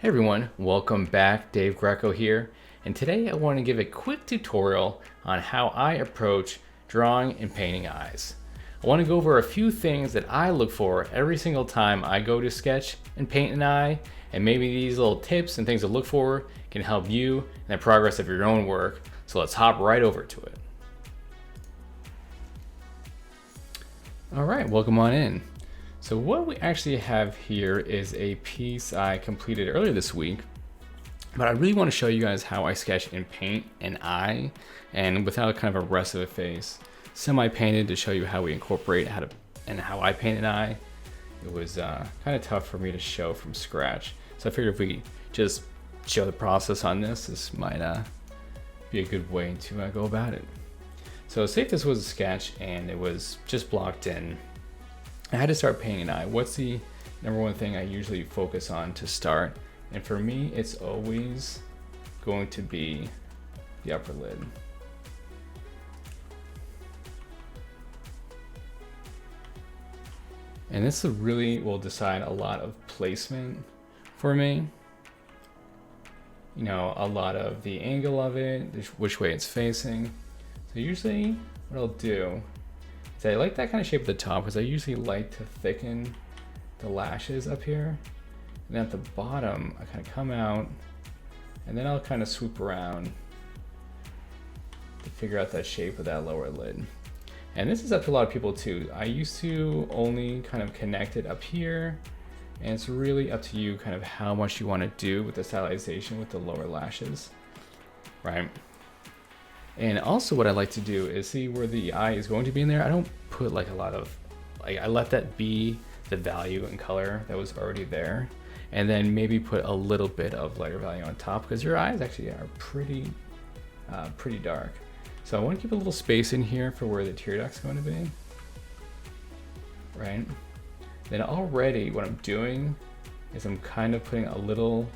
Hey everyone, welcome back. Dave Greco here, and today I want to give a quick tutorial on how I approach drawing and painting eyes. I want to go over a few things that I look for every single time I go to sketch and paint an eye, and maybe these little tips and things to look for can help you in the progress of your own work. So let's hop right over to it. Alright, welcome on in. So what we actually have here is a piece I completed earlier this week, but I really want to show you guys how I sketch and paint an eye, and without kind of a rest of a face. Semi-painted to show you how we incorporate how I paint an eye. It was kind of tough for me to show from scratch, so I figured if we just show the process on this might be a good way to go about it. So say if this was a sketch and it was just blocked in, I had to start painting an eye. What's the number one thing I usually focus on to start? And for me, it's always going to be the upper lid. And this really will decide a lot of placement for me. You know, a lot of the angle of it, which way it's facing. So usually what I'll do, I like that kind of shape at the top because I usually like to thicken the lashes up here. And then at the bottom, I kind of come out and then I'll kind of swoop around to figure out that shape of that lower lid. And this is up to a lot of people too. I used to only kind of connect it up here, and it's really up to you kind of how much you want to do with the stylization with the lower lashes, right? And also what I like to do is see where the eye is going to be in there. I don't put like a lot of, I let that be the value and color that was already there. And then maybe put a little bit of lighter value on top because your eyes actually are pretty dark. So I want to keep a little space in here for where the tear duct's going to be, right? Then already what I'm doing is I'm kind of putting a little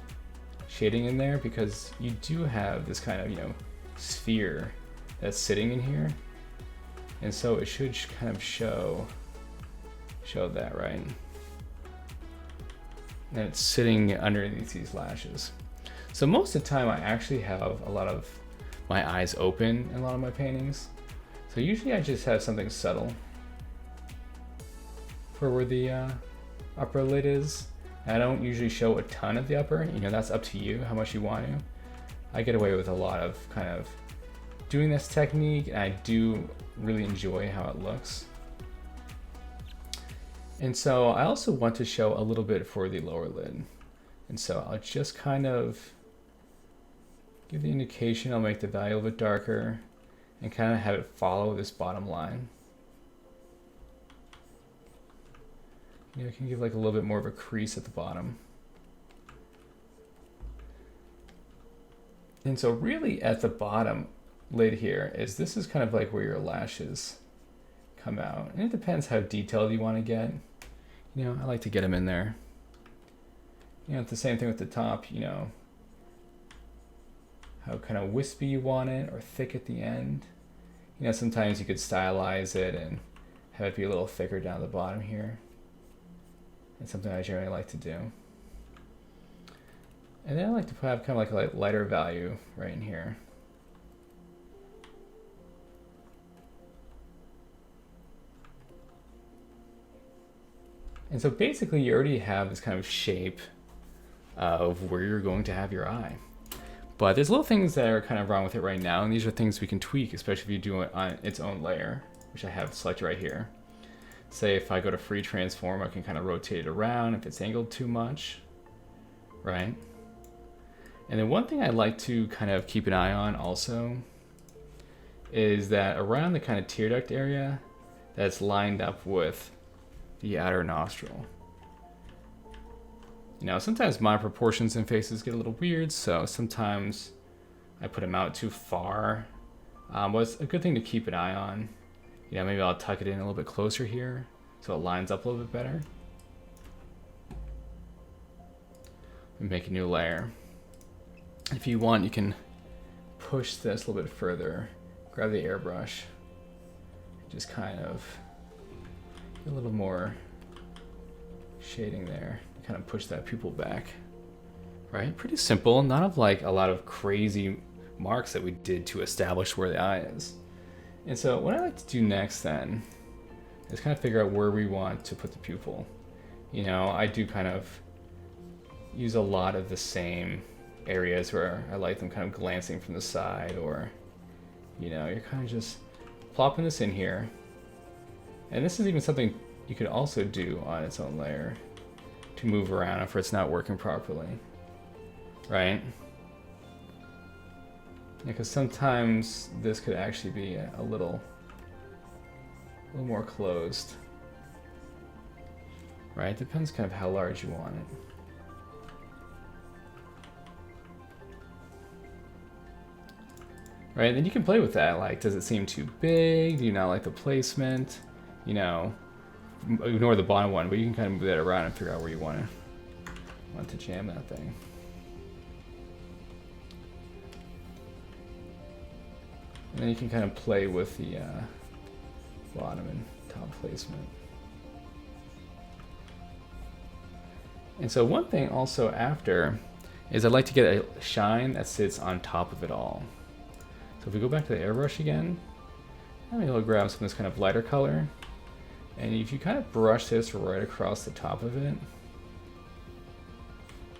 shading in there because you do have this kind of, sphere that's sitting in here, and so it should kind of show that, right? And it's sitting underneath these lashes. So most of the time I actually have a lot of my eyes open in a lot of my paintings, so usually I just have something subtle for where the upper lid is. I don't usually show a ton of the upper, that's up to you how much you want to. I get away with a lot of kind of doing this technique, and I do really enjoy how it looks. And so I also want to show a little bit for the lower lid. And so I'll just kind of give the indication, I'll make the value a little bit darker and kind of have it follow this bottom line. I can give like a little bit more of a crease at the bottom. And so really at the bottom lid here this is kind of like where your lashes come out. And it depends how detailed you want to get. I like to get them in there. It's the same thing with the top, how kind of wispy you want it or thick at the end. Sometimes you could stylize it and have it be a little thicker down the bottom here. It's something I generally like to do. And then I like to have kind of like a lighter value right in here. And so basically you already have this kind of shape of where you're going to have your eye. But there's little things that are kind of wrong with it right now, and these are things we can tweak, especially if you do it on its own layer, which I have selected right here. Say if I go to free transform, I can kind of rotate it around if it's angled too much, right? And then one thing I like to kind of keep an eye on also is that around the kind of tear duct area that's lined up with the outer nostril. Sometimes my proportions and faces get a little weird, so sometimes I put them out too far. But it's a good thing to keep an eye on. Maybe I'll tuck it in a little bit closer here so it lines up a little bit better. And make a new layer. If you want, you can push this a little bit further, grab the airbrush, just kind of get a little more shading there, kind of push that pupil back, right? Pretty simple, not of like a lot of crazy marks that we did to establish where the eye is. And so what I like to do next then is kind of figure out where we want to put the pupil. You know, I do kind of use a lot of the same areas where I like them kind of glancing from the side, or, you know, you're kind of just plopping this in here. And this is even something you could also do on its own layer to move around if it's not working properly, right? Because sometimes this could actually be a little more closed, right? Depends kind of how large you want it. Right, then you can play with that. Like, does it seem too big? Do you not like the placement? You know, ignore the bottom one, but you can kind of move that around and figure out where you want to jam that thing. And then you can kind of play with the bottom and top placement. And so one thing also after is I'd like to get a shine that sits on top of it all. So if we go back to the airbrush again, I'm able to grab some of this kind of lighter color. And if you kind of brush this right across the top of it,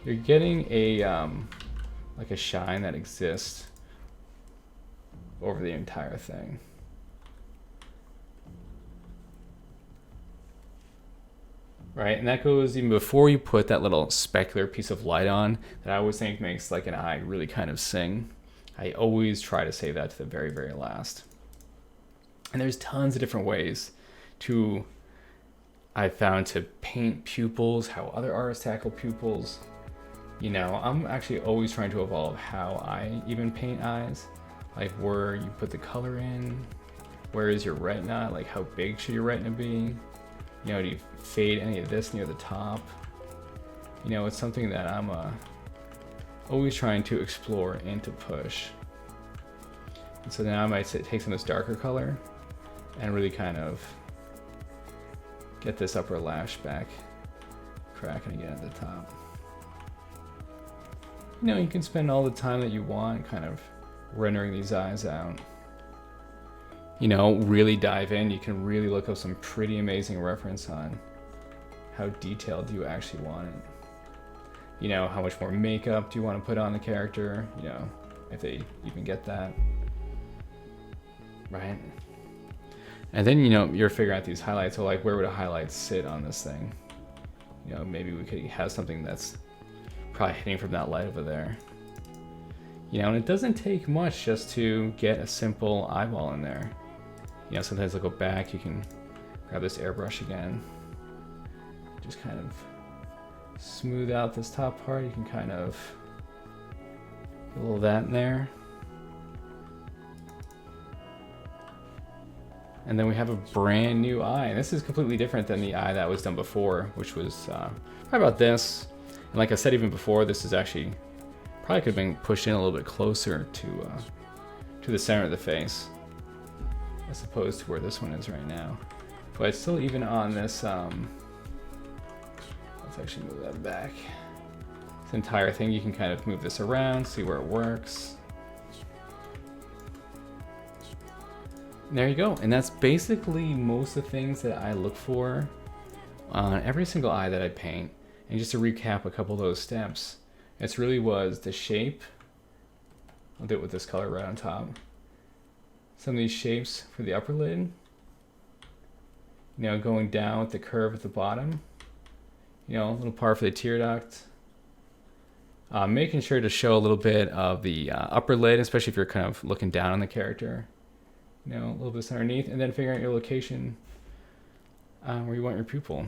you're getting a like a shine that exists over the entire thing. Right, and that goes even before you put that little specular piece of light on that I always think makes like an eye really kind of sing. I always try to save that to the very, very last. And there's tons of different ways I've found to paint pupils, how other artists tackle pupils. You know, I'm actually always trying to evolve how I even paint eyes. Like where you put the color in, where is your retina, like how big should your retina be? You know, do you fade any of this near the top? You know, it's something that I'm always trying to explore and to push. And so now I might take some of this darker color and really kind of get this upper lash back cracking again at the top. You know, you can spend all the time that you want kind of rendering these eyes out. You know, really dive in. You can really look up some pretty amazing reference on how detailed do you actually want it. You know, how much more makeup do you want to put on the character? You know, if they even get that. Right? And then, you know, you're figuring out these highlights. So like, where would a highlight sit on this thing? You know, maybe we could have something that's probably hitting from that light over there. You know, and it doesn't take much just to get a simple eyeball in there. You know, sometimes I'll go back, you can grab this airbrush again. Just kind of smooth out this top part. You can kind of get a little of that in there. And then we have a brand new eye. And this is completely different than the eye that was done before, which was probably about this. And like I said even before, this is actually probably could have been pushed in a little bit closer to the center of the face, as opposed to where this one is right now. But it's still even on this, let's actually move that back. This entire thing, you can kind of move this around, see where it works. And there you go. And that's basically most of the things that I look for on every single eye that I paint. And just to recap a couple of those steps, it really was the shape. I'll do it with this color right on top. Some of these shapes for the upper lid. You know, going down with the curve at the bottom. You know, a little part for the tear duct. Making sure to show a little bit of the upper lid, especially if you're kind of looking down on the character. You know, a little bit underneath, and then figuring out your location where you want your pupil.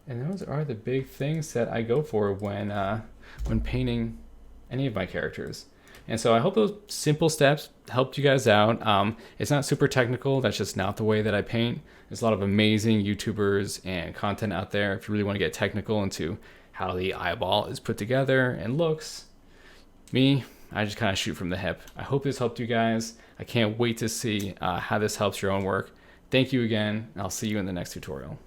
And those are the big things that I go for when painting any of my characters. And so I hope those simple steps helped you guys out. It's not super technical. That's just not the way that I paint. There's a lot of amazing YouTubers and content out there if you really want to get technical into how the eyeball is put together and looks. Me, I just kind of shoot from the hip. I hope this helped you guys. I can't wait to see how this helps your own work. Thank you again, and I'll see you in the next tutorial.